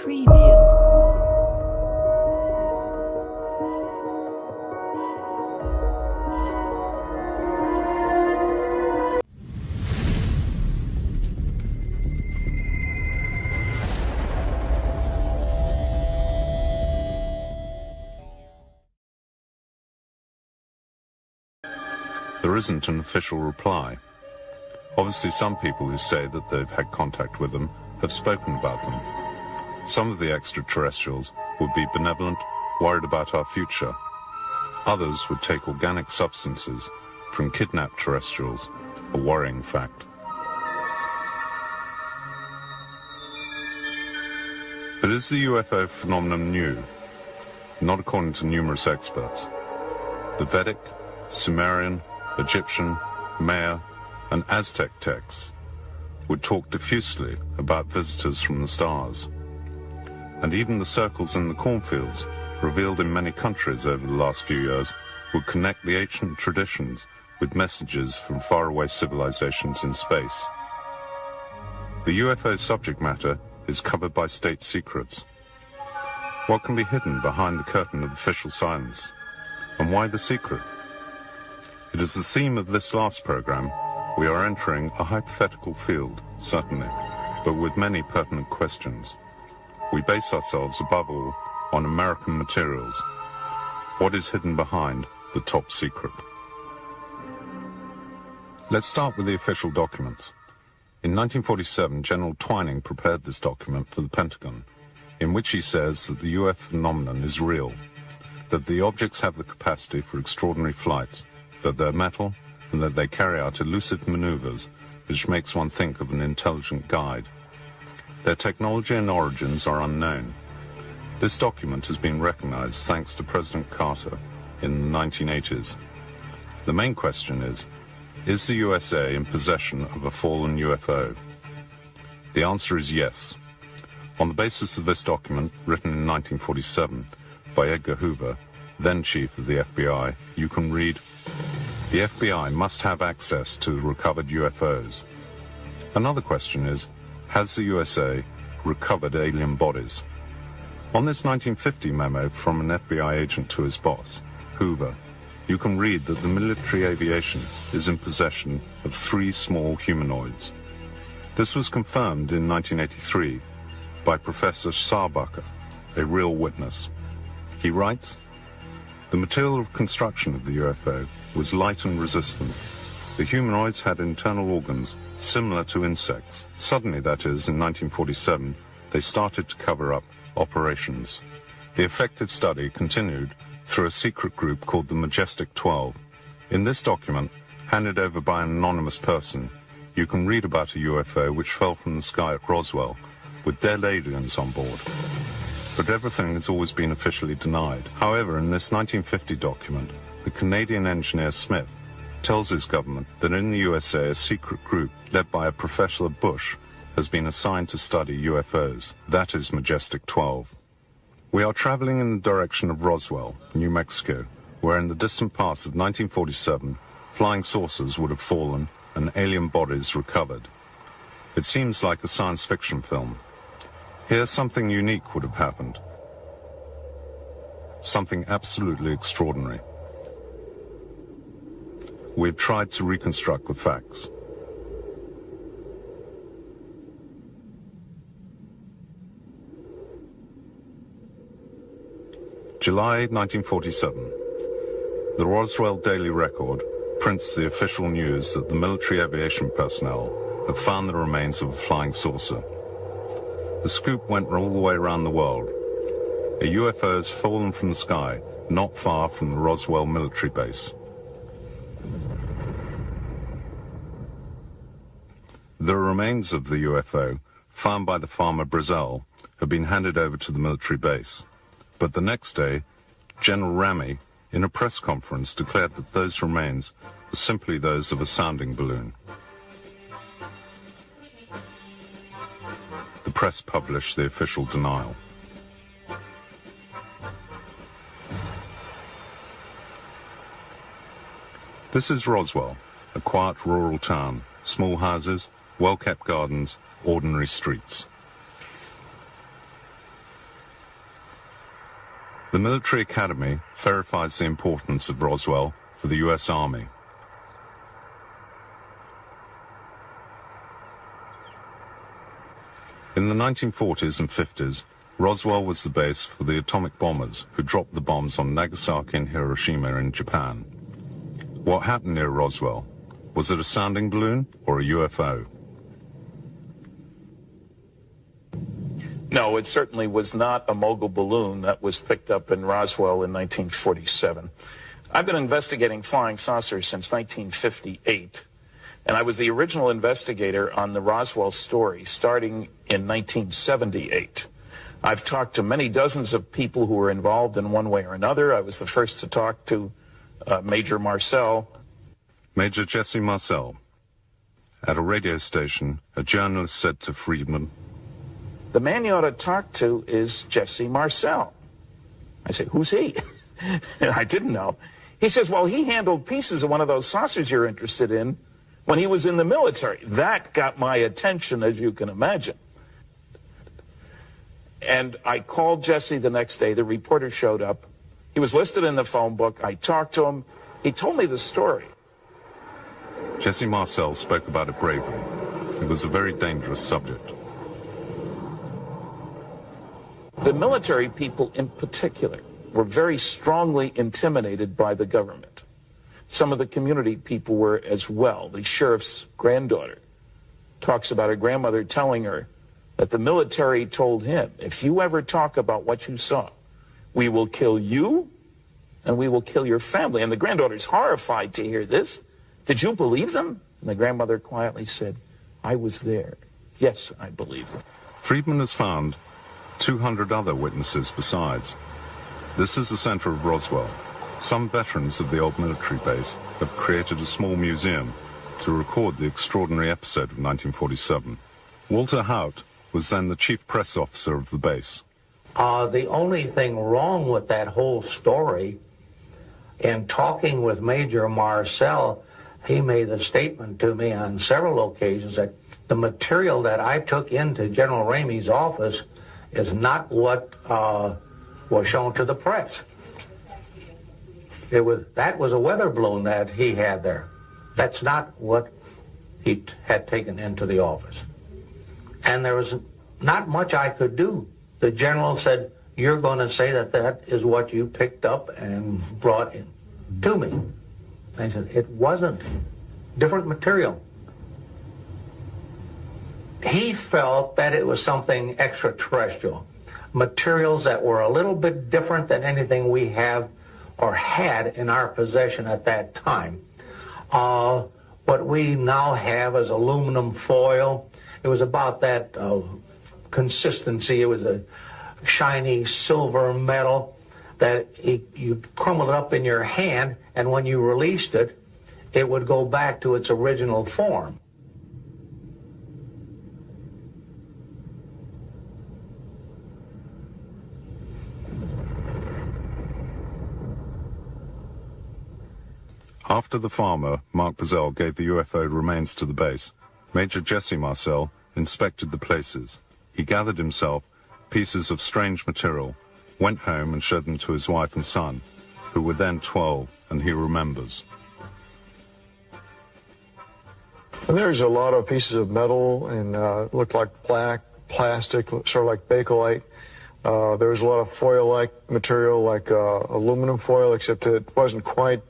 Preview. There isn't an official reply. Obviously, some people who say that they've had contact with them have spoken about them. Some of the extraterrestrials would be benevolent, worried about our future. Others would take organic substances from kidnapped terrestrials, a worrying fact. But is the UFO phenomenon new? Not according to numerous experts. The Vedic, Sumerian, Egyptian, Maya, and Aztec texts would talk diffusely about visitors from the stars. And even the circles in the cornfields, revealed in many countries over the last few years, would connect the ancient traditions with messages from faraway civilizations in space. The UFO subject matter is covered by state secrets. What can be hidden behind the curtain of official silence? And why the secret? It is the theme of this last program. We are entering a hypothetical field, certainly, but with many pertinent questions. We base ourselves, above all, on American materials. What is hidden behind the top secret? Let's start with the official documents. In 1947, General Twining prepared this document for the Pentagon, in which he says that the UFO phenomenon is real, that the objects have the capacity for extraordinary flights, that they're metal, and that they carry out elusive maneuvers, which makes one think of an intelligent guide. Their technology and origins are unknown. This document has been recognized thanks to President Carter in the 1980s. The main question is the USA in possession of a fallen UFO? The answer is yes. On the basis of this document, written in 1947 by Edgar Hoover, then chief of the FBI, you can read, "The FBI must have access to the recovered UFOs." Another question is, has the USA recovered alien bodies? On this 1950 memo from an FBI agent to his boss, Hoover, you can read that the military aviation is in possession of 3 small humanoids. This was confirmed in 1983 by Professor Sarbacher, a real witness. He writes, "The material of construction of the UFO was light and resistant. The humanoids had internal organs similar to insects. Suddenly, that is, in 1947, they started to cover up operations. The effective study continued through a secret group called the Majestic 12. In this document, handed over by an anonymous person, you can read about a UFO which fell from the sky at Roswell with dead aliens on board. But everything has always been officially denied. However, in this 1950 document, the Canadian engineer Smith tells his government that in the USA a secret group led by a Professor Bush has been assigned to study UFOs. That is Majestic 12. We are traveling in the direction of Roswell, New Mexico, where in the distant past of 1947, flying saucers would have fallen and alien bodies recovered. It seems like a science fiction film. Here something unique would have happened. Something absolutely extraordinary. We've tried to reconstruct the facts. July 1947. The Roswell Daily Record prints the official news that the military aviation personnel have found the remains of a flying saucer. The scoop went all the way around the world. A UFO has fallen from the sky, not far from the Roswell military base. The remains of the UFO, found by the farmer Brazel, have been handed over to the military base. But the next day, General Ramey, in a press conference, declared that those remains were simply those of a sounding balloon. The press published the official denial. This is Roswell, a quiet rural town, small houses, well-kept gardens, ordinary streets. The military academy verifies the importance of Roswell for the U.S. Army. In the 1940s and 50s, Roswell was the base for the atomic bombers who dropped the bombs on Nagasaki and Hiroshima in Japan. What happened near Roswell? Was it a sounding balloon or a UFO? No, it certainly was not a mogul balloon that was picked up in Roswell in 1947. I've been investigating flying saucers since 1958, and I was the original investigator on the Roswell story starting in 1978. I've talked to many dozens of people who were involved in one way or another. I was the first to talk to Major Marcel. Major Jesse Marcel. At a radio station, a journalist said to Friedman, "The man you ought to talk to is Jesse Marcel." I say, "Who's he?" And I didn't know. He says, "Well, he handled pieces of one of those saucers you're interested in when he was in the military." That got my attention, as you can imagine. And I called Jesse the next day. The reporter showed up. He was listed in the phone book. I talked to him. He told me the story. Jesse Marcel spoke about it bravely. It was a very dangerous subject. The military people in particular were very strongly intimidated by the government. Some of the community people were as well. The sheriff's granddaughter talks about her grandmother telling her that the military told him, "If you ever talk about what you saw, we will kill you and we will kill your family." And the granddaughter's horrified to hear this. "Did you believe them?" And the grandmother quietly said, "I was there. Yes, I believe them." Friedman has found 200 other witnesses besides. This is the center of Roswell. Some veterans of the old military base have created a small museum to record the extraordinary episode of 1947. Walter Haut was then the chief press officer of the base. The only thing wrong with that whole story, in talking with Major Marcel, he made a statement to me on several occasions that the material that I took into General Ramey's office is not what was shown to the press. That was a weather balloon that he had there. That's not what he had taken into the office. And there was not much I could do. The general said, "You're going to say that that is what you picked up and brought in to me." And I said, "It wasn't. Different material." He felt that it was something extraterrestrial, materials that were a little bit different than anything we have or had in our possession at that time. What we now have is aluminum foil. It was about that consistency. It was a shiny silver metal that you crumbled it up in your hand, and when you released it, it would go back to its original form. After the farmer, Mark Bazell, gave the UFO remains to the base, Major Jesse Marcel inspected the places. He gathered himself pieces of strange material, went home and showed them to his wife and son, who were then 12, and he remembers. And there's a lot of pieces of metal and looked like black plastic, sort of like bakelite. There was a lot of foil-like material, like aluminum foil, except it wasn't quite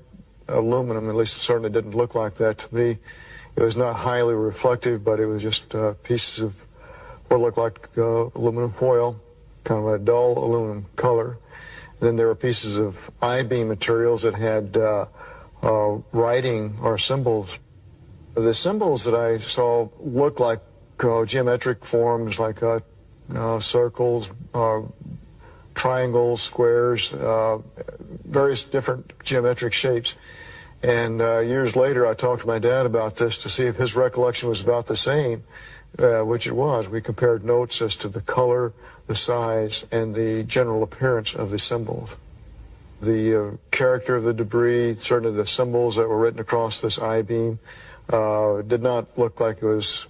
aluminum. At least it certainly didn't look like that to me. It was not highly reflective, but it was just pieces of what looked like aluminum foil, kind of a dull aluminum color. Then there were pieces of I-beam materials that had writing or symbols. The symbols that I saw looked like geometric forms, like circles, triangles, squares, various different geometric shapes. And years later, I talked to my dad about this to see if his recollection was about the same, which it was. We compared notes as to the color, the size, and the general appearance of the symbols. The character of the debris, certainly the symbols that were written across this I-beam, did not look like it was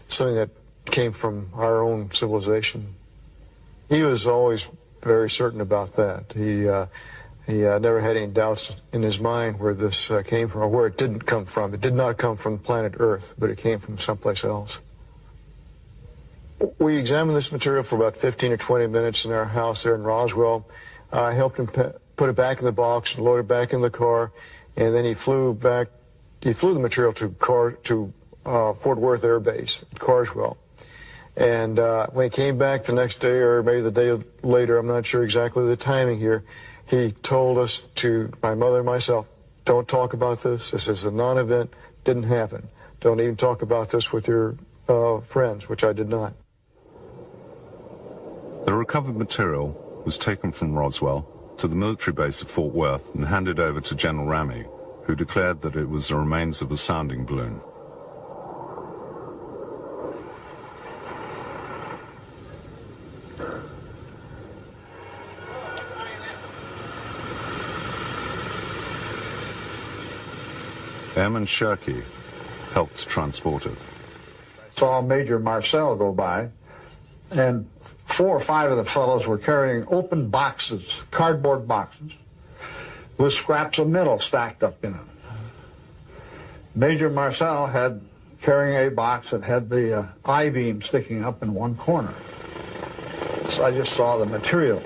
something that came from our own civilization. He was always very certain about that. He never had any doubts in his mind where this came from or where it didn't come from. It did not come from planet Earth, but it came from someplace else. We examined this material for about 15 or 20 minutes in our house there in Roswell. I helped him put it back in the box and load it back in the car, and then he flew the material to Fort Worth Air Base at Carswell. And when he came back the next day, or maybe the day later, I'm not sure exactly the timing here, he told us, to my mother and myself, don't talk about this. This is a non-event, didn't happen. Don't even talk about this with your friends, which I did not. The recovered material was taken from Roswell to the military base of Fort Worth and handed over to General Ramey, who declared that it was the remains of a sounding balloon. Airman Shirky helped transport it. I saw Major Marcel go by, and 4 or 5 of the fellows were carrying open boxes, cardboard boxes, with scraps of metal stacked up in them. Major Marcel had carrying a box that had the I-beam sticking up in one corner. So I just saw the material.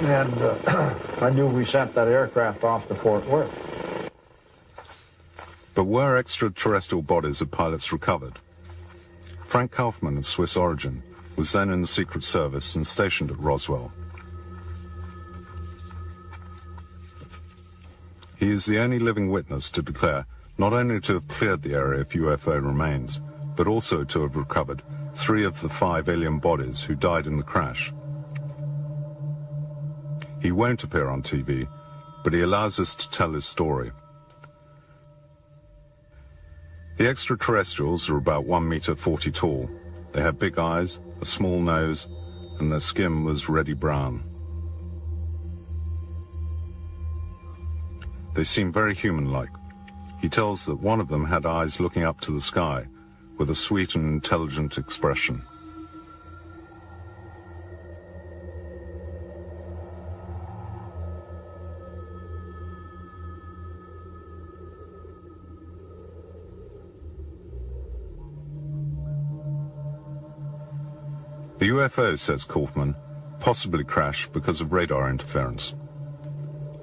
And I knew we sent that aircraft off to Fort Worth. But were extraterrestrial bodies of pilots recovered? Frank Kaufman, of Swiss origin, was then in the Secret Service and stationed at Roswell. He is the only living witness to declare not only to have cleared the area of UFO remains, but also to have recovered 3 of the 5 alien bodies who died in the crash. He won't appear on TV, but he allows us to tell his story. The extraterrestrials are about 1.40 meters tall. They had big eyes, a small nose, and their skin was reddy brown. They seem very human-like. He tells that one of them had eyes looking up to the sky, with a sweet and intelligent expression. The UFO, says Kaufman, possibly crashed because of radar interference.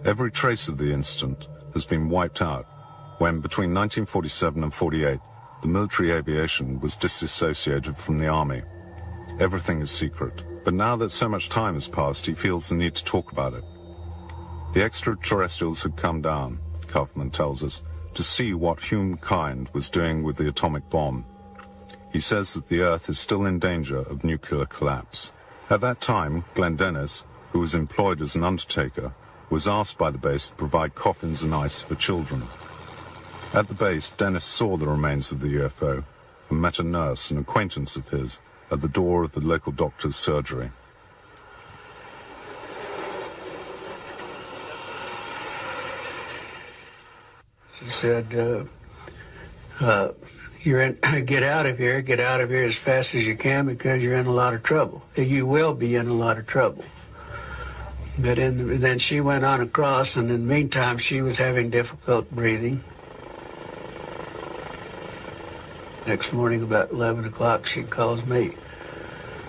Every trace of the incident has been wiped out when, between 1947 and 48, the military aviation was disassociated from the army. Everything is secret. But now that so much time has passed, he feels the need to talk about it. The extraterrestrials had come down, Kaufman tells us, to see what humankind was doing with the atomic bomb. He says that the Earth is still in danger of nuclear collapse. At that time, Glenn Dennis, who was employed as an undertaker, was asked by the base to provide coffins and ice for children. At the base, Dennis saw the remains of the UFO and met a nurse, an acquaintance of his, at the door of the local doctor's surgery. She said, get out of here as fast as you can, because you're in a lot of trouble. You will be in a lot of trouble. But then she went on across, and in the meantime, she was having difficult breathing. Next morning, about 11 o'clock, she calls me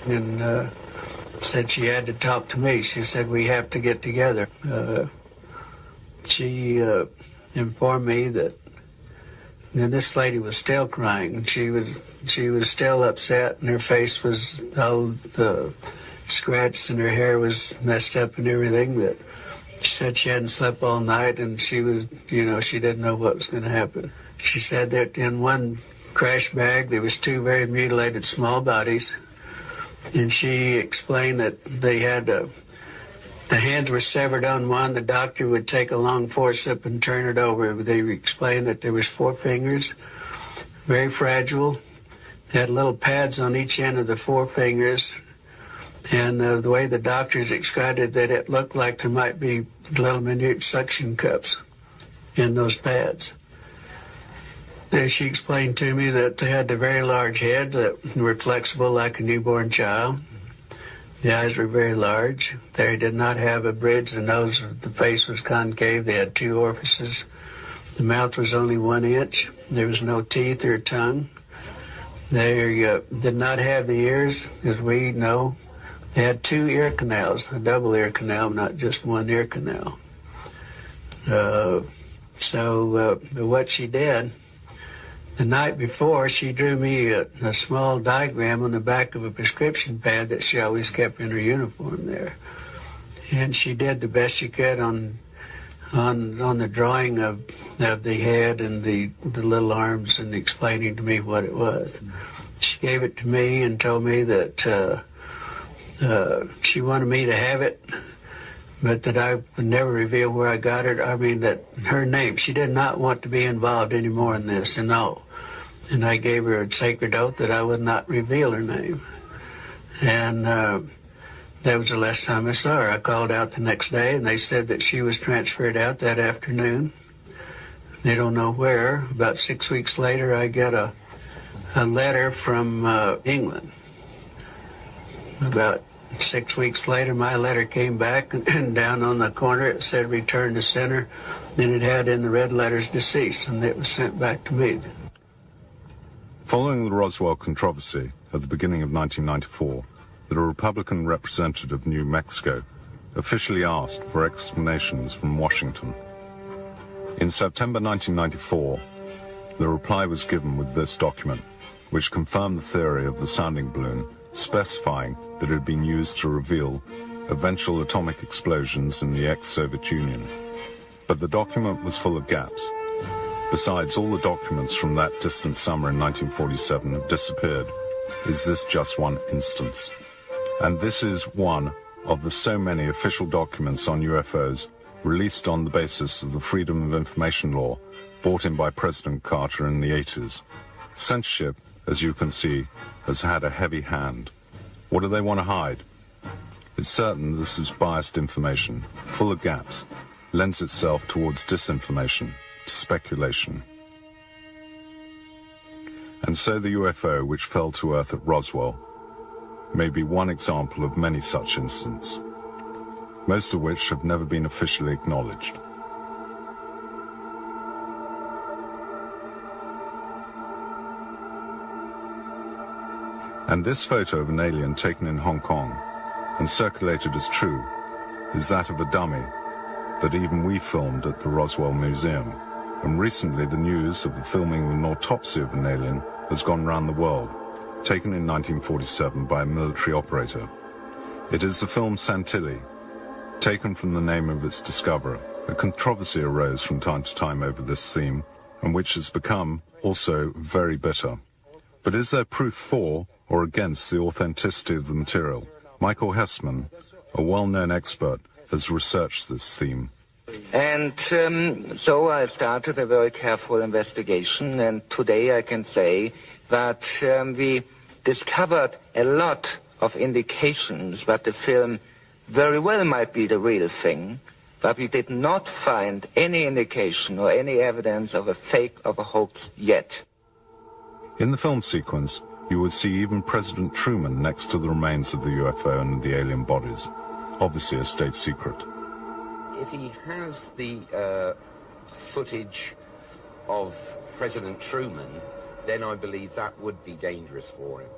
and said she had to talk to me. She said, we have to get together. She informed me that this lady was still crying, and she was still upset, and her face was all scratched, and her hair was messed up and everything. That she said she hadn't slept all night, and she was, she didn't know what was going to happen. She said that in one crash bag there was 2 very mutilated small bodies, and she explained that they had the hands were severed on one. The doctor would take a long forceps and turn it over. They explained that there was 4 fingers, very fragile. They had little pads on each end of the 4 fingers. And the way the doctors described it, that it looked like there might be little minute suction cups in those pads. Then she explained to me that they had a very large head that were flexible like a newborn child. The eyes were very large. They did not have a bridge. The face was concave. They had 2 orifices. The mouth was only 1 inch. There was no teeth or tongue. They did not have the ears, as we know. They had 2 ear canals, a double ear canal, not just 1 ear canal. What she did, the night before, she drew me a small diagram on the back of a prescription pad that she always kept in her uniform there. And she did the best she could on the drawing of the head and the little arms and explaining to me what it was. She gave it to me and told me that she wanted me to have it, but that I would never reveal where I got it. I mean, that her name, she did not want to be involved anymore in this, and all. And I gave her a sacred oath that I would not reveal her name. And that was the last time I saw her. I called out the next day, and they said that she was transferred out that afternoon. They don't know where. About 6 weeks later, I get a letter from England. About 6 weeks later, my letter came back, and down on the corner it said return to center. Then it had in the red letters deceased, and it was sent back to me. Following the Roswell controversy at the beginning of 1994, that a Republican representative of New Mexico officially asked for explanations from Washington. In September 1994, the reply was given with this document, which confirmed the theory of the sounding balloon, specifying that it had been used to reveal eventual atomic explosions in the ex-Soviet Union. But the document was full of gaps. Besides, all the documents from that distant summer in 1947 have disappeared. Is this just one instance? And this is one of the so many official documents on UFOs released on the basis of the Freedom of Information Law brought in by President Carter in the 80s. Censorship, as you can see, has had a heavy hand. What do they want to hide? It's certain this is biased information, full of gaps, lends itself towards disinformation, speculation. And so the UFO which fell to Earth at Roswell may be one example of many such incidents, most of which have never been officially acknowledged. And this photo of an alien taken in Hong Kong and circulated as true is that of a dummy that even we filmed at the Roswell Museum. And recently the news of the filming of an autopsy of an alien has gone round the world, taken in 1947 by a military operator. It is the film Santilli, taken from the name of its discoverer. A controversy arose from time to time over this theme, and which has become also very bitter. But is there proof for or against the authenticity of the material? Michael Hessman, a well-known expert, has researched this theme. And so I started a very careful investigation, and today I can say that we discovered a lot of indications that the film very well might be the real thing, but we did not find any indication or any evidence of a fake, of a hoax yet. In the film sequence, you would see even President Truman next to the remains of the UFO and the alien bodies, obviously a state secret. If he has the footage of President Truman, then I believe that would be dangerous for him.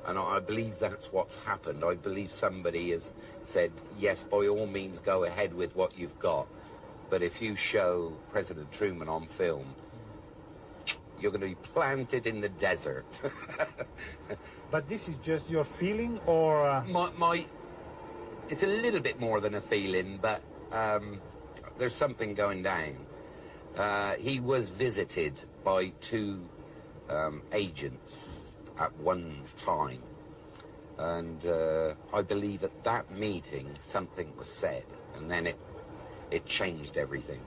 And I believe that's what's happened. I believe somebody has said, yes, by all means, go ahead with what you've got. But if you show President Truman on film, you're going to be planted in the desert. But this is just your feeling, or...? It's a little bit more than a feeling, but there's something going down. He was visited by 2 agents at one time, and I believe at that meeting something was said, and then it changed everything.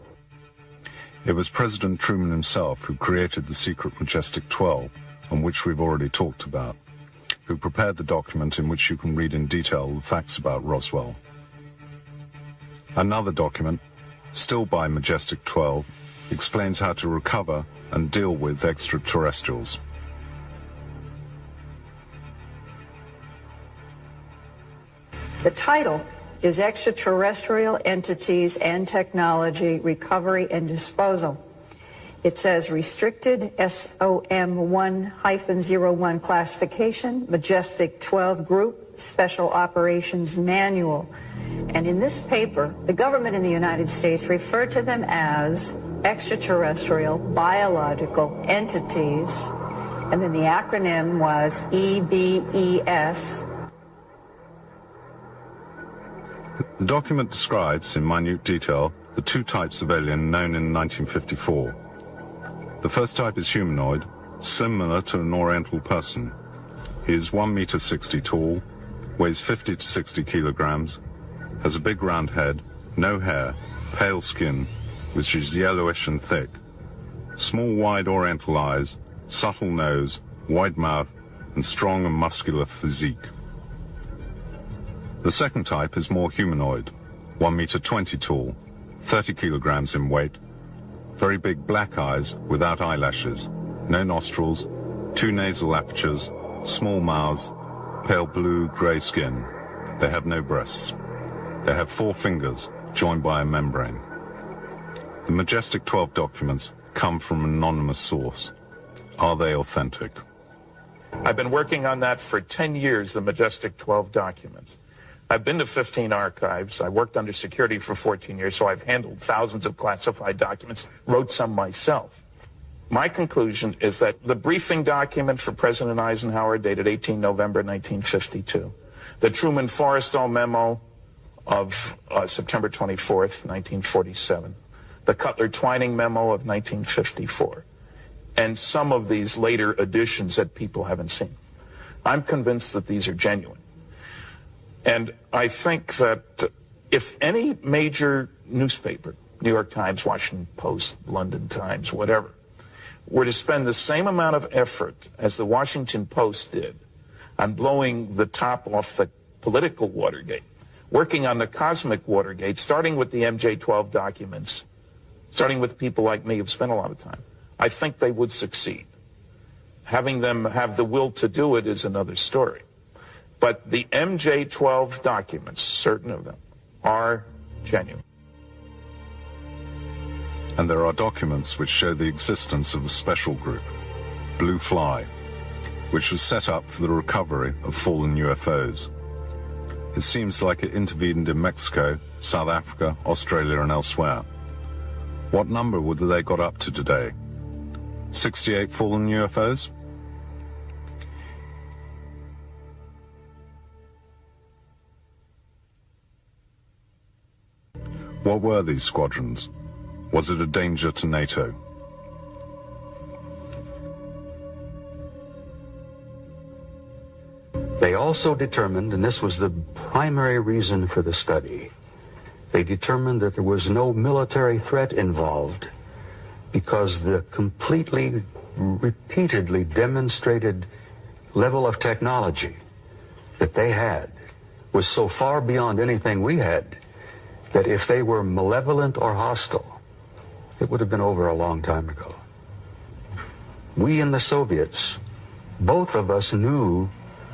It was President Truman himself who created the secret Majestic 12, on which we've already talked about, who prepared the document in which you can read in detail the facts about Roswell. Another document, still by Majestic 12, explains how to recover and deal with The title is Extraterrestrial Entities and Technology Recovery and Disposal. It says restricted SOM1-01 classification, Majestic 12 Group, Special Operations Manual. And in this paper, the government in the United States referred to them as extraterrestrial biological entities. And then the acronym was EBES. The document describes in minute detail the two types of alien known in 1954. The first type is humanoid, similar to an Oriental person. He is 1.60 meters tall, weighs 50 to 60 kilograms, has a big round head, no hair, pale skin, which is yellowish and thick, small wide Oriental eyes, subtle nose, wide mouth, and strong and muscular physique. The second type is more humanoid, 1.20 meters tall, 30 kilograms in weight, very big black eyes without eyelashes, no nostrils, 2 nasal apertures, small mouths, pale blue-grey skin. They have no breasts. They have 4 fingers joined by a membrane. The Majestic 12 documents come from an anonymous source. Are they authentic? I've been working on that for 10 years, the Majestic 12 documents. I've been to 15 archives. I worked under security for 14 years, so I've handled thousands of classified documents, wrote some myself. My conclusion is that the briefing document for President Eisenhower dated 18 November 1952, the Truman-Forrestal memo of September 24th, 1947, the Cutler-Twining memo of 1954, and some of these later additions that people haven't seen. I'm convinced that these are genuine. And I think that if any major newspaper, New York Times, Washington Post, London Times, whatever, were to spend the same amount of effort as the Washington Post did on blowing the top off the political Watergate, working on the cosmic Watergate, starting with the MJ-12 documents, starting with people like me who've spent a lot of time, I think they would succeed. Having them have the will to do it is another story. But the MJ-12 documents, certain of them, are genuine. And there are documents which show the existence of a special group, Blue Fly, which was set up for the recovery of fallen UFOs. It seems like it intervened in Mexico, South Africa, Australia, and elsewhere. What number would they got up to today? 68 fallen UFOs? What were these squadrons? Was it a danger to NATO? They also determined, and this was the primary reason for the study, they determined that there was no military threat involved because the completely, repeatedly demonstrated level of technology that they had was so far beyond anything we had that if they were malevolent or hostile, it would have been over a long time ago. We and the Soviets, both of us knew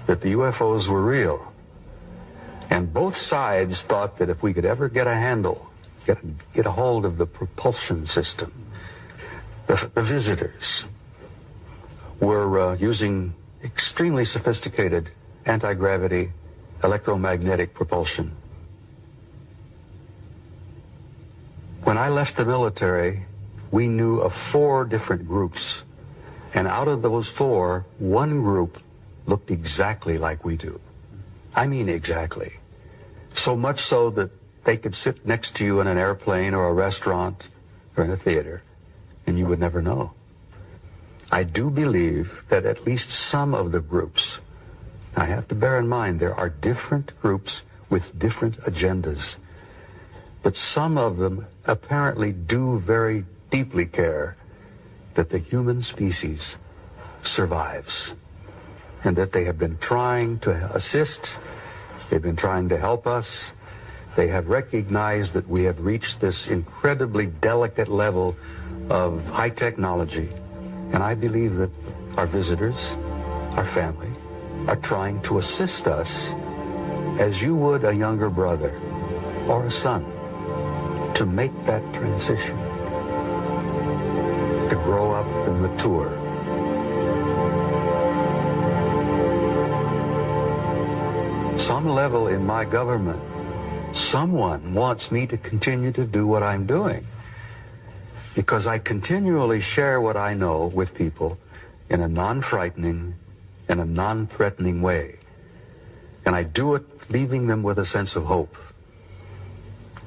that the UFOs were real. And both sides thought that if we could ever get a handle, get a hold of the propulsion system, the visitors were using extremely sophisticated anti-gravity electromagnetic propulsion. When I left the military, we knew of 4 different groups. And out of those 4, one group looked exactly like we do. I mean exactly. So much so that they could sit next to you in an airplane or a restaurant or in a theater, and you would never know. I do believe that at least some of the groups, I have to bear in mind there are different groups with different agendas, but some of them apparently do very deeply care that the human species survives and that they have been trying to assist, they've been trying to help us, they have recognized that we have reached this incredibly delicate level of high technology, and I believe that our visitors, our family, are trying to assist us as you would a younger brother or a son, to make that transition, to grow up and mature. Some level in my government, someone wants me to continue to do what I'm doing, because I continually share what I know with people in a non-frightening and a non-threatening way. And I do it leaving them with a sense of hope.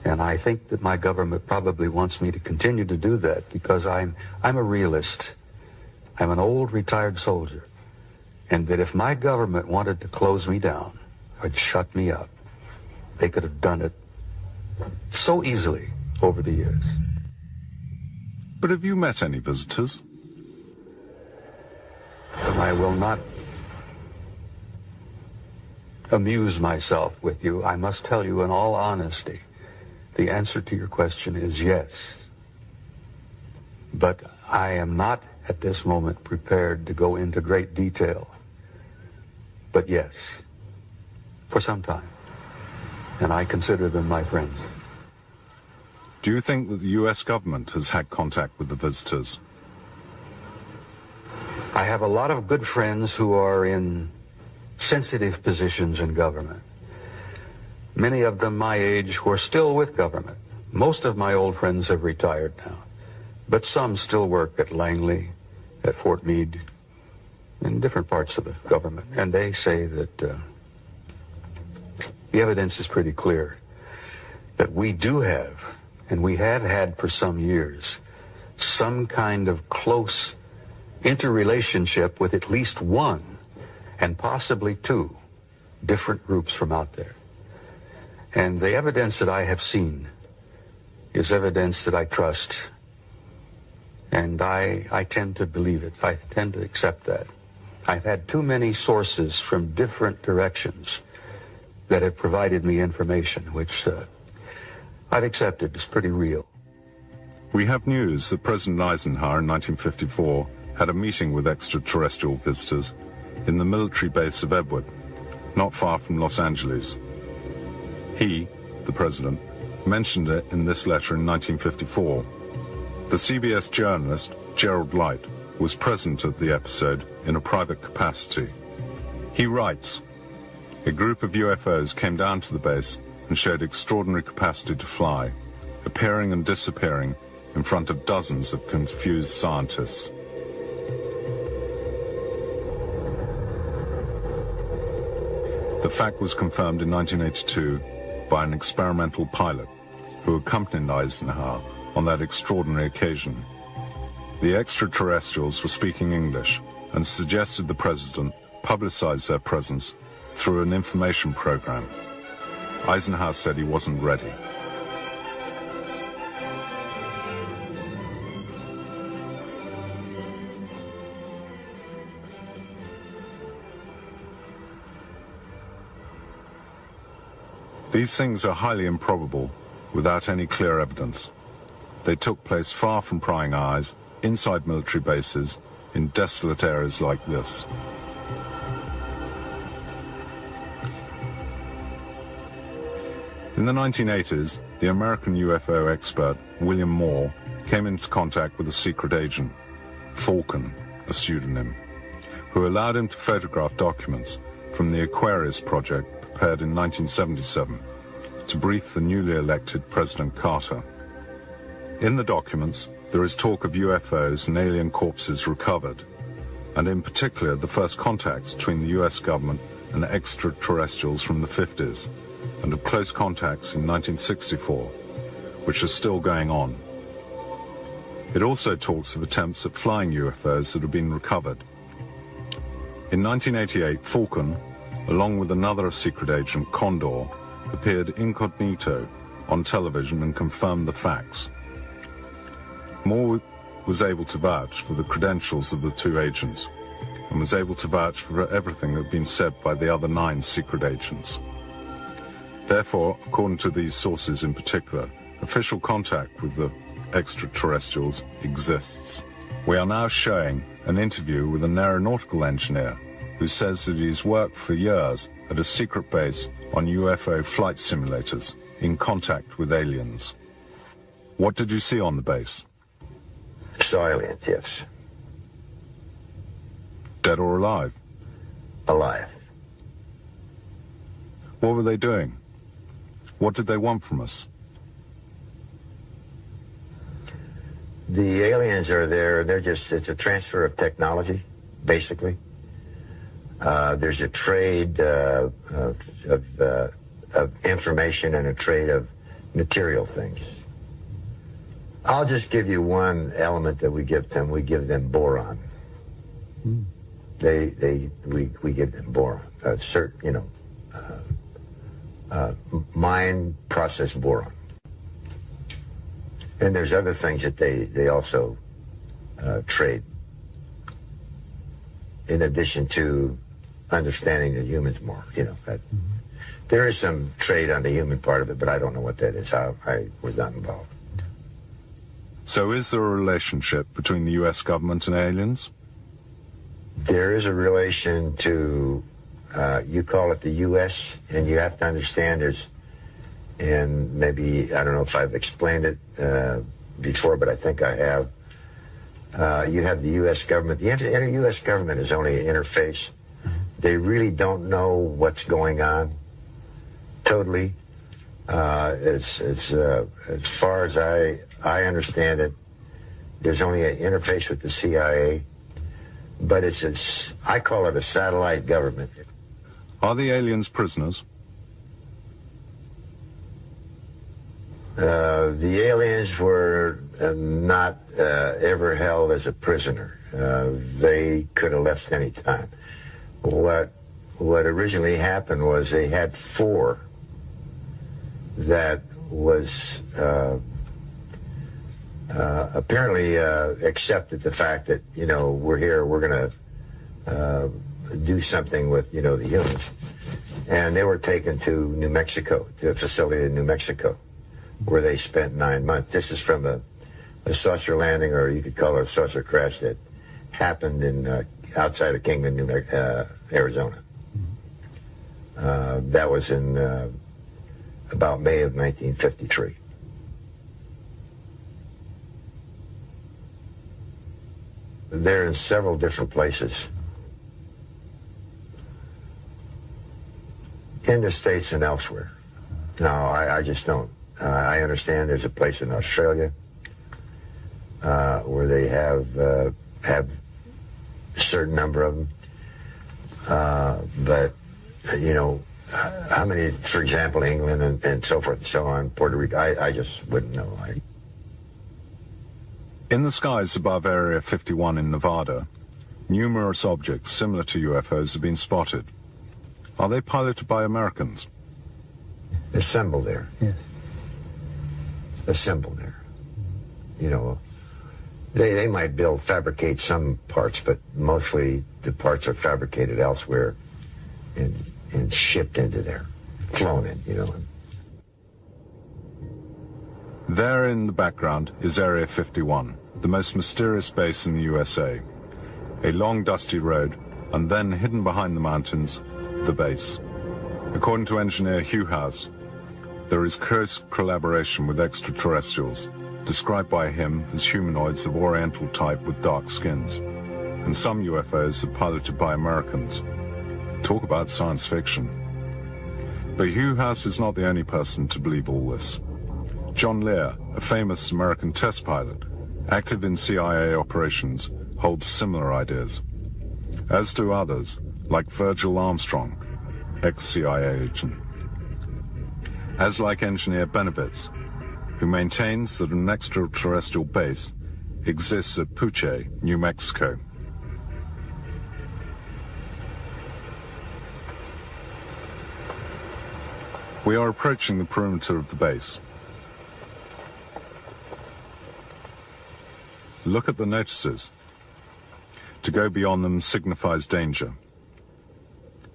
And I think that my government probably wants me to continue to do that, because I'm a realist. I'm an old retired soldier. And that if my government wanted to close me down or shut me up, they could have done it so easily over the years. But have you met any visitors? And I will not amuse myself with you. I must tell you in all honesty, the answer to your question is yes. But I am not at this moment prepared to go into great detail. But yes, for some time. And I consider them my friends. Do you think that the U.S. government has had contact with the visitors? I have a lot of good friends who are in sensitive positions in government. Many of them my age who are still with government. Most of my old friends have retired now, but some still work at Langley, at Fort Meade, in different parts of the government. And they say that the evidence is pretty clear that we do have, and we have had for some years, some kind of close interrelationship with at least one, and possibly two, different groups from out there. And the evidence that I have seen is evidence that I trust, and I tend to believe it. I tend to accept that. I've had too many sources from different directions that have provided me information, which I've accepted as pretty real. We have news that President Eisenhower in 1954 had a meeting with extraterrestrial visitors in the military base of Edward, not far from Los Angeles. He, the president, mentioned it in this letter in 1954. The CBS journalist, Gerald Light, was present at the episode in a private capacity. He writes, "A group of UFOs came down to the base and showed extraordinary capacity to fly, appearing and disappearing in front of dozens of confused scientists." The fact was confirmed in 1982 by an experimental pilot who accompanied Eisenhower on that extraordinary occasion. The extraterrestrials were speaking English and suggested the president publicize their presence through an information program. Eisenhower said he wasn't ready. These things are highly improbable without any clear evidence. They took place far from prying eyes, inside military bases, in desolate areas like this. In the 1980s, the American UFO expert William Moore came into contact with a secret agent, Falcon, a pseudonym, who allowed him to photograph documents from the Aquarius project prepared in 1977 to brief the newly elected President Carter. In the documents, there is talk of UFOs and alien corpses recovered, and in particular the first contacts between the US government and extraterrestrials from the 50s, and of close contacts in 1964, which are still going on. It also talks of attempts at flying UFOs that have been recovered. In 1988, Falcon, along with another secret agent, Condor, appeared incognito on television and confirmed the facts. Moore was able to vouch for the credentials of the two agents, and was able to vouch for everything that had been said by the other 9 secret agents. Therefore, according to these sources in particular, official contact with the extraterrestrials exists. We are now showing an interview with an aeronautical engineer who says that he's worked for years at a secret base on UFO flight simulators in contact with aliens. What did you see on the base? Saw aliens, yes. Dead or alive? Alive. What were they doing? What did they want from us? The aliens are there, it's a transfer of technology, basically. There's a trade of information and a trade of material things. I'll just give you one element that we give them. We give them boron. We give them boron. Mine process boron. And there's other things that they also trade, in addition to understanding the humans more. There is some trade on the human part of it, but I don't know what that is. I was not involved. So is there a relationship between the U.S. government and aliens? There is a relation to, you call it the U.S., and you have to understand and maybe, I don't know if I've explained it before, but I think I have. You have the U.S. government. The U.S. government is only an interface. They really don't know what's going on, totally. As far as I understand it, there's only an interface with the CIA, but I call it a satellite government. Are the aliens prisoners? The aliens were not ever held as a prisoner. They could have left any time. What originally happened was they had 4 that was apparently accepted the fact that, we're here, we're going to do something with, the humans. And they were taken to New Mexico, to a facility in New Mexico, where they spent 9 months. This is from a saucer landing, or you could call it a saucer crash, that happened in outside of Kingman, Arizona. That was in about May of 1953. They're in several different places in the States and elsewhere. No, I just don't. I understand there's a place in Australia where they have a certain number of them. But, how many, for example, England and so forth and so on, Puerto Rico, I just wouldn't know. In the skies above Area 51 in Nevada, numerous objects similar to UFOs have been spotted. Are they piloted by Americans? Assembled there. Yes. Assembled there. They might fabricate some parts, but mostly the parts are fabricated elsewhere and shipped into there, flown in, There in the background is Area 51, the most mysterious base in the USA. A long dusty road, and then hidden behind the mountains, the base. According to engineer Hugh House, there is close collaboration with extraterrestrials, described by him as humanoids of Oriental type with dark skins. And some UFOs are piloted by Americans. Talk about science fiction. But Hugh House is not the only person to believe all this. John Lear, a famous American test pilot, active in CIA operations, holds similar ideas. As do others, like Virgil Armstrong, ex-CIA agent. As like engineer Benevitz, who maintains that an extraterrestrial base exists at Puche, New Mexico. We are approaching the perimeter of the base. Look at the notices. To go beyond them signifies danger.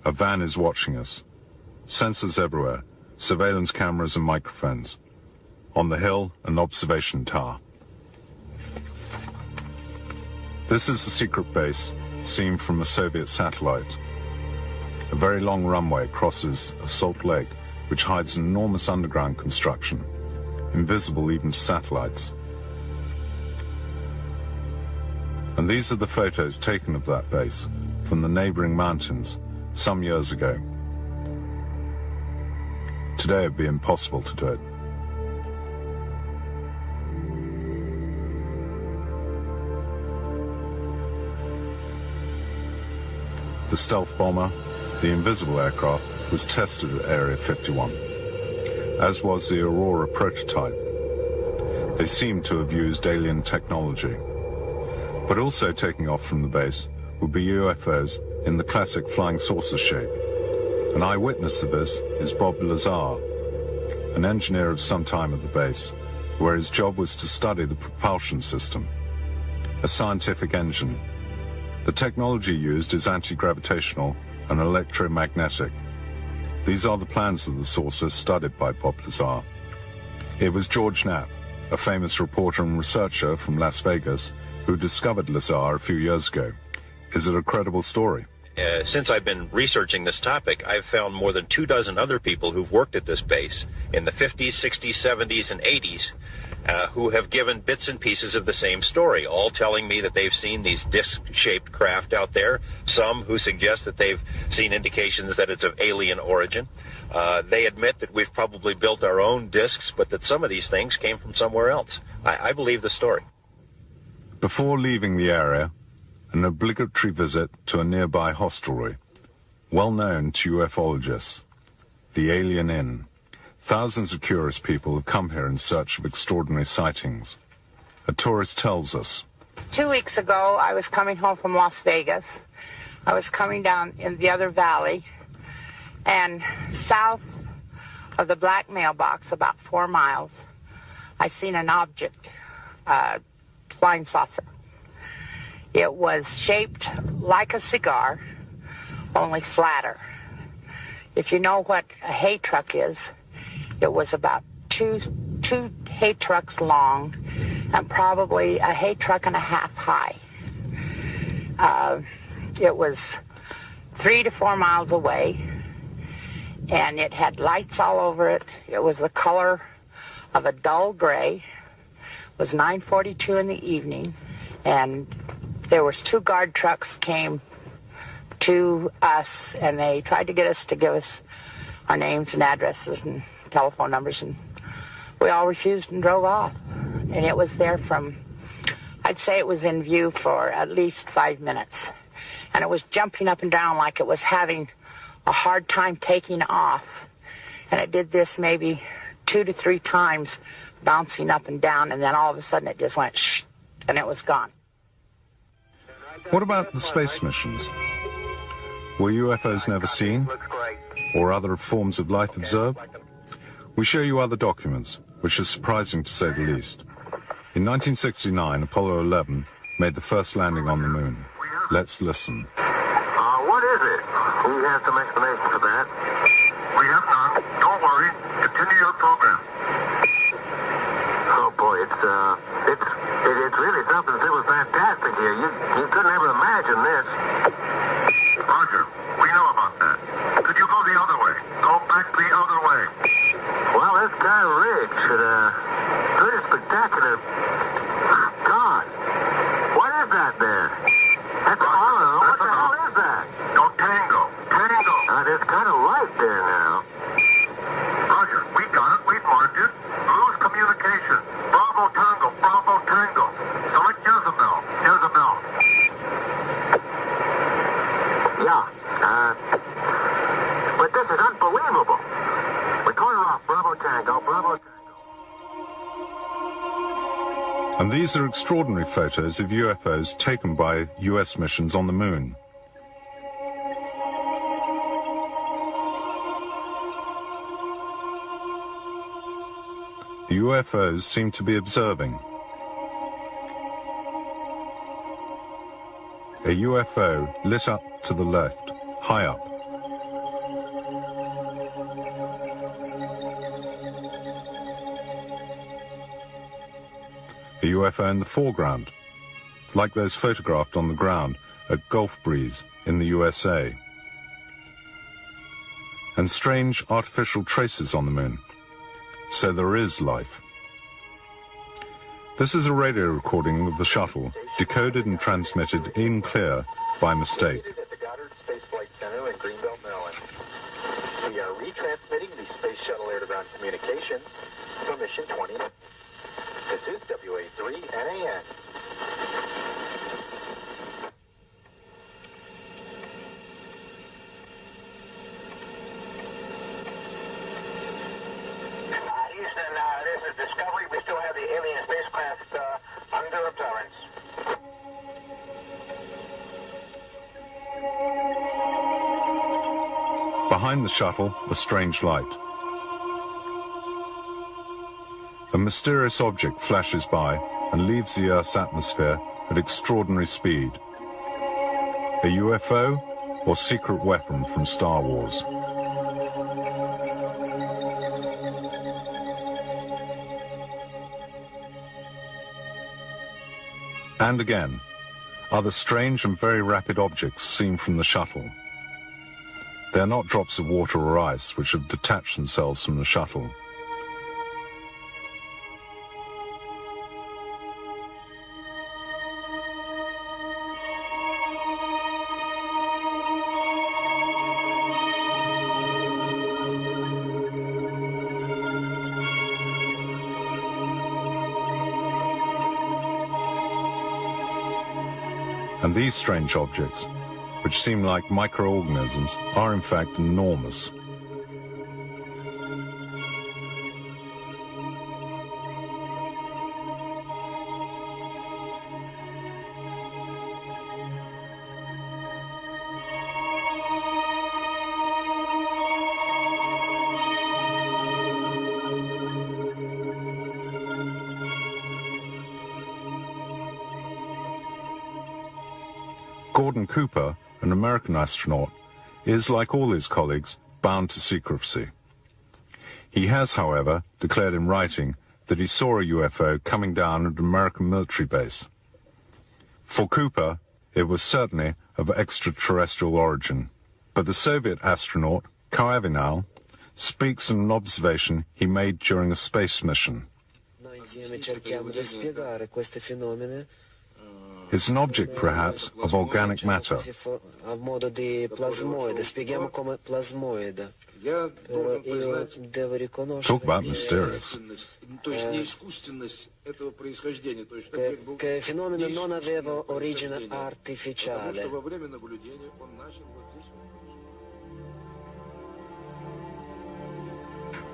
A van is watching us. Sensors everywhere, surveillance cameras and microphones. On the hill, an observation tower. This is the secret base, seen from a Soviet satellite. A very long runway crosses a salt lake which hides an enormous underground construction, invisible even to satellites. And these are the photos taken of that base from the neighboring mountains some years ago. Today it would be impossible to do it. The stealth bomber, the invisible aircraft, was tested at Area 51, as was the Aurora prototype. They seemed to have used alien technology. But also taking off from the base would be UFOs in the classic flying saucer shape. An eyewitness to this is Bob Lazar, an engineer of some time at the base, where his job was to study the propulsion system, a scientific engine. The technology used is anti-gravitational and electromagnetic. These are the plans of the saucer studied by Bob Lazar. It was George Knapp, a famous reporter and researcher from Las Vegas, who discovered Lazar a few years ago. Is it a credible story? Since I've been researching this topic, I've found more than 24 other people who've worked at this base in the 50s, 60s, 70s, and 80s who have given bits and pieces of the same story, all telling me that they've seen these disc-shaped craft out there, some who suggest that they've seen indications that it's of alien origin. They admit that we've probably built our own discs, but that some of these things came from somewhere else. I believe the story. Before leaving the area, an obligatory visit to a nearby hostelry, well known to ufologists, the Alien Inn. Thousands of curious people have come here in search of extraordinary sightings. A tourist tells us. 2 weeks ago, I was coming home from Las Vegas. I was coming down in the other valley, and south of the black mailbox, about 4 miles, I seen an object, flying saucer. It was shaped like a cigar, only flatter. If you know what a hay truck is, it was about two hay trucks long and probably a hay truck and a half high. It was 3 to 4 miles away, and it had lights all over it. It was the color of a dull gray. It was 9:42 in the evening, and there was 2 guard trucks came to us, and they tried to get us to give us our names and addresses and telephone numbers, and we all refused and drove off. And it was there from, I'd say it was in view for at least 5 minutes. And it was jumping up and down like it was having a hard time taking off. And it did this maybe 2 to 3 times, bouncing up and down, and then all of a sudden it just went shh, and it was gone. What about the space missions? Were UFOs never seen? Or other forms of life observed? We show you other documents, which is surprising to say the least. In 1969, Apollo 11 made the first landing on the moon. Let's listen. What is it? We have some explanation for that. We have none. Don't worry. Continue your program. Oh boy, it's really something that was fantastic here. You couldn't ever imagine this. Roger, we know about that. Could you go the other way? Go back the other way. Well, this guy ridge, pretty spectacular. God, what is that there? That's Apollo. What the hell is that? Go Tango. Tango. There's kind of light there now. Roger, we got it. We've marked it. Lose communication. Bravo Tango. Bravo Tango. Select Jezebel. Jezebel. Yeah. But this is unbelievable. We're calling off Bravo Tango. Bravo Tango. And these are extraordinary photos of UFOs taken by US missions on the moon. The UFOs seem to be observing. A UFO lit up to the left, high up. A UFO in the foreground, like those photographed on the ground at Gulf Breeze in the USA. and strange artificial traces on the moon. So there is life. This is a radio recording of the shuttle, decoded and transmitted in clear by mistake. We are retransmitting the Space Shuttle Air-to-Ground Communications from Mission 20. This is WA3 NAN. Houston, this is Discovery. We still have the alien spacecraft under observance. Behind the shuttle, a strange light. A mysterious object flashes by and leaves the Earth's atmosphere at extraordinary speed. A UFO or secret weapon from Star Wars? And again, other strange and very rapid objects seen from the shuttle. They are not drops of water or ice which have detached themselves from the shuttle. And these strange objects, which seem like microorganisms, are in fact enormous. Gordon Cooper, an American astronaut, is, like all his colleagues, bound to secrecy. He has, however, declared in writing that he saw a UFO coming down at an American military base. For Cooper, it was certainly of extraterrestrial origin. But the Soviet astronaut, Karavinal, speaks of an observation he made during a space mission. It's an object, perhaps, of organic matter. Talk about mysterious.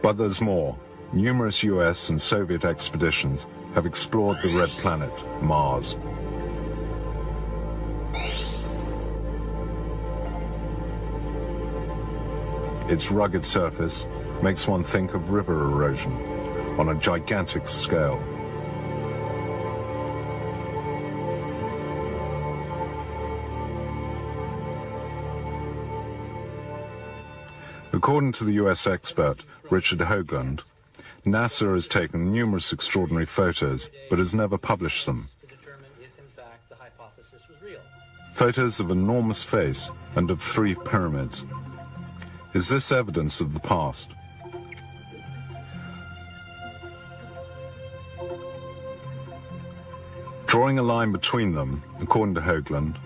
But there's more. Numerous US and Soviet expeditions have explored the red planet, Mars. Its rugged surface makes one think of river erosion on a gigantic scale. According to the US expert Richard Hoagland, NASA has taken numerous extraordinary photos but has never published them. Photos of an enormous face and of 3 pyramids. Is this evidence of the past? Drawing a line between them, according to Hoagland,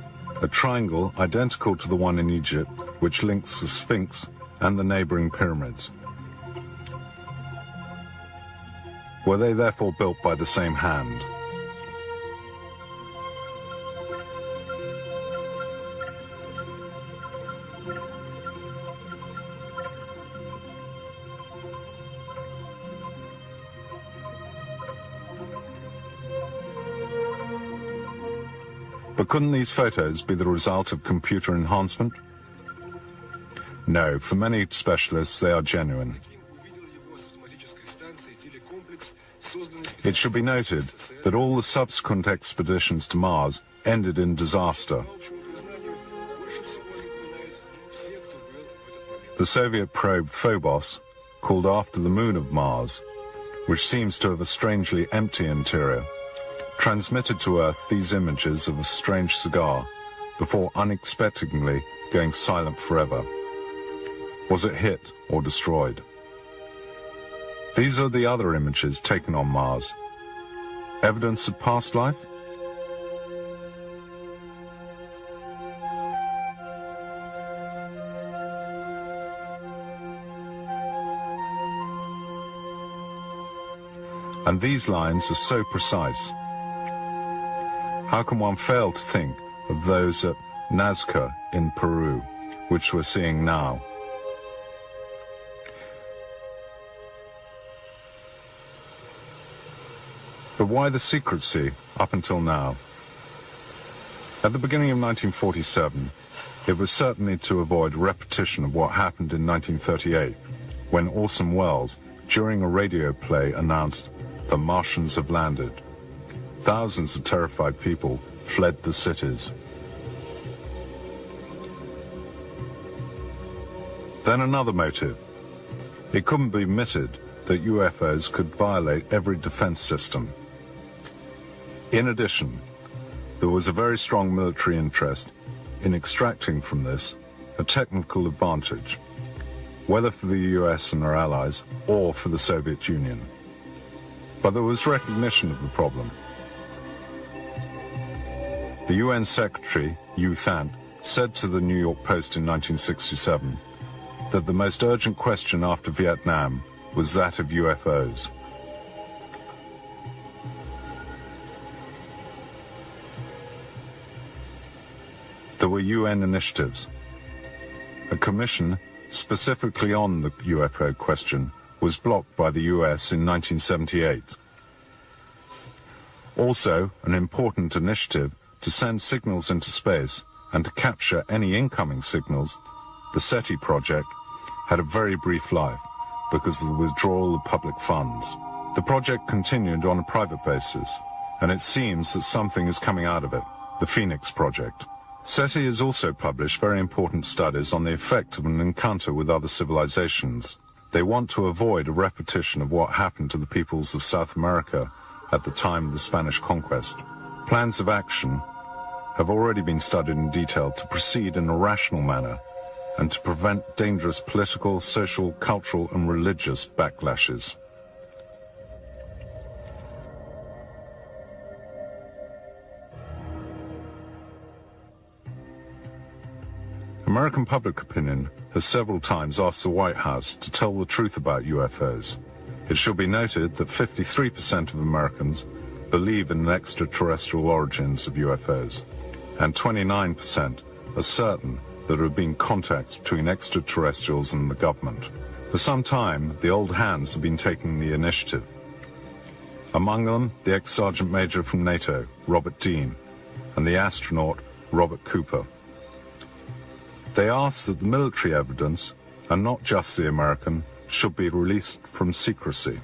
a triangle identical to the one in Egypt, which links the Sphinx and the neighboring pyramids. Were they therefore built by the same hand? But couldn't these photos be the result of computer enhancement? No, for many specialists they are genuine. It should be noted that all the subsequent expeditions to Mars ended in disaster. The Soviet probe Phobos, called after the moon of Mars, which seems to have a strangely empty interior, transmitted to Earth these images of a strange cigar before unexpectedly going silent forever. Was it hit or destroyed? These are the other images taken on Mars. Evidence of past life? And these lines are so precise. How can one fail to think of those at Nazca in Peru, which we're seeing now? But why the secrecy up until now? At the beginning of 1947, it was certainly to avoid a repetition of what happened in 1938, when Orson Welles, during a radio play, announced, "The Martians have landed." Thousands of terrified people fled the cities. Then another motive. It couldn't be admitted that UFOs could violate every defense system. In addition, there was a very strong military interest in extracting from this a technical advantage, whether for the US and our allies or for the Soviet Union. But there was recognition of the problem. The UN Secretary, U Thant, said to the New York Post in 1967 that the most urgent question after Vietnam was that of UFOs. There were UN initiatives. A commission specifically on the UFO question was blocked by the US in 1978. Also, an important initiative to send signals into space and to capture any incoming signals, the SETI project, had a very brief life because of the withdrawal of public funds. The project continued on a private basis, and it seems that something is coming out of it, the Phoenix Project. SETI has also published very important studies on the effect of an encounter with other civilizations. They want to avoid a repetition of what happened to the peoples of South America at the time of the Spanish conquest. Plans of action have already been studied in detail to proceed in a rational manner and to prevent dangerous political, social, cultural, and religious backlashes. American public opinion has several times asked the White House to tell the truth about UFOs. It should be noted that 53% of Americans believe in the extraterrestrial origins of UFOs, and 29% are certain that there have been contacts between extraterrestrials and the government. For some time, the old hands have been taking the initiative. Among them, the ex-sergeant major from NATO, Robert Dean, and the astronaut, Robert Cooper. They ask that the military evidence, and not just the American, should be released from secrecy.